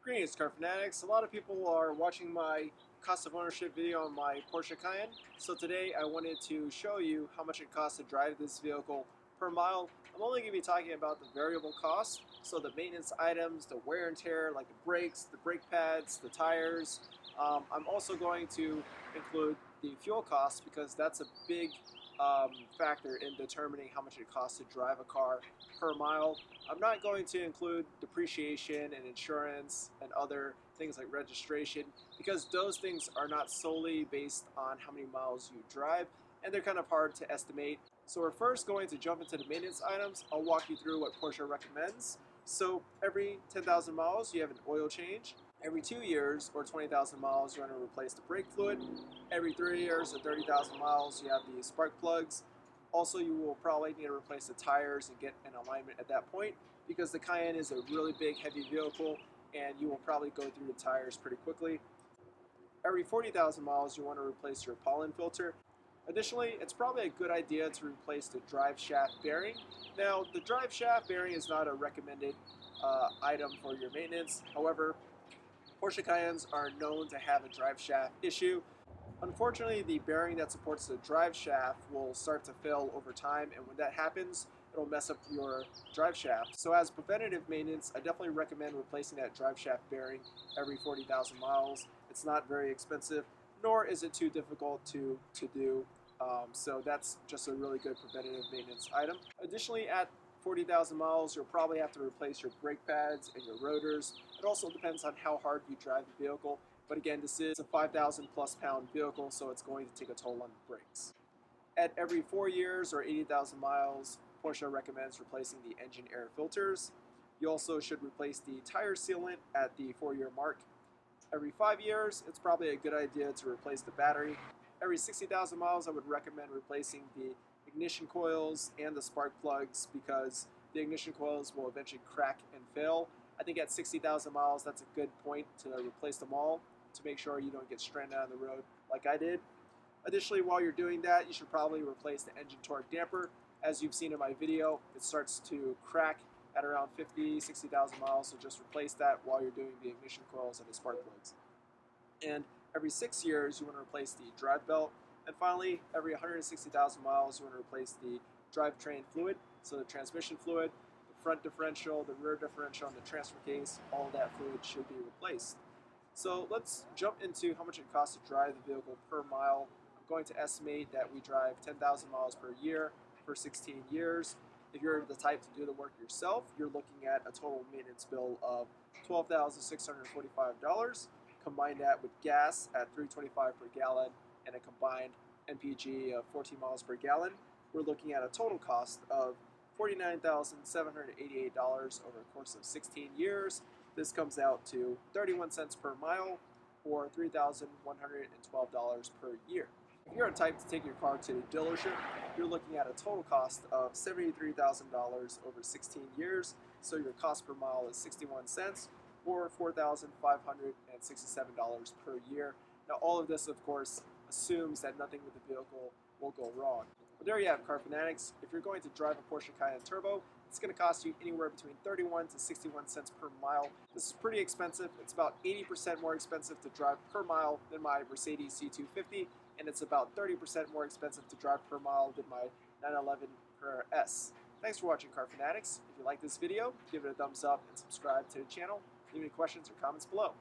Greetings, car fanatics. A lot of people are watching my cost of ownership video on my Porsche Cayenne. So today I wanted to show you how much it costs to drive this vehicle per mile. I'm only going to be talking about the variable costs, so the maintenance items, the wear and tear, like the brakes, the brake pads, the tires. I'm also going to include the fuel costs because that's a big factor in determining how much it costs to drive a car per mile. I'm not going to include depreciation and insurance and other things like registration because those things are not solely based on how many miles you drive, and they're kind of hard to estimate. So we're first going to jump into the maintenance items. I'll walk you through what Porsche recommends. So every 10,000 miles you have an oil change. Every 2 years or 20,000 miles you want to replace the brake fluid. Every 3 years or 30,000 miles you have the spark plugs. Also, you will probably need to replace the tires and get in alignment at that point because the Cayenne is a really big, heavy vehicle and you will probably go through the tires pretty quickly. Every 40,000 miles, you want to replace your pollen filter. Additionally, it's probably a good idea to replace the drive shaft bearing. Now, the drive shaft bearing is not a recommended item for your maintenance. However, Porsche Cayennes are known to have a drive shaft issue. Unfortunately, the bearing that supports the drive shaft will start to fail over time, and when that happens, it'll mess up your drive shaft. So as preventative maintenance, I definitely recommend replacing that drive shaft bearing every 40,000 miles. It's not very expensive, nor is it too difficult to do. So that's just a really good preventative maintenance item. Additionally, at 40,000 miles, you'll probably have to replace your brake pads and your rotors. It also depends on how hard you drive the vehicle. But again, this is a 5,000 plus pound vehicle, so it's going to take a toll on the brakes. At every 4 years or 80,000 miles, Porsche recommends replacing the engine air filters. You also should replace the tire sealant at the 4-year mark. Every 5 years, it's probably a good idea to replace the battery. Every 60,000 miles, I would recommend replacing the ignition coils and the spark plugs because the ignition coils will eventually crack and fail. I think at 60,000 miles, that's a good point to replace them all to make sure you don't get stranded on the road like I did. Additionally, while you're doing that, you should probably replace the engine torque damper. As you've seen in my video, it starts to crack at around 50, 60,000 miles, so just replace that while you're doing the ignition coils and the spark plugs. And every 6 years, you want to replace the drive belt. And finally, every 160,000 miles, you want to replace the drivetrain fluid, so the transmission fluid, the front differential, the rear differential, and the transfer case. All of that fluid should be replaced. So let's jump into how much it costs to drive the vehicle per mile. I'm going to estimate that we drive 10,000 miles per year for 16 years. If you're the type to do the work yourself, you're looking at a total maintenance bill of $12,645. Combine that with gas at $3.25 per gallon and a combined MPG of 14 miles per gallon. We're looking at a total cost of $49,788 over a course of 16 years. This comes out to 31 cents per mile or $3,112 per year. If you're a type to take your car to the dealership, you're looking at a total cost of $73,000 over 16 years. So your cost per mile is 61 cents or $4,567 per year. Now all of this, of course, assumes that nothing with the vehicle will go wrong. But there you have, car fanatics. If you're going to drive a Porsche Cayenne Turbo, it's going to cost you anywhere between 31 to 61 cents per mile. This is pretty expensive. It's about 80% more expensive to drive per mile than my Mercedes C250, and it's about 30% more expensive to drive per mile than my 911 S. Thanks for watching, car fanatics. If you like this video, give it a thumbs up and subscribe to the channel. Leave any questions or comments below.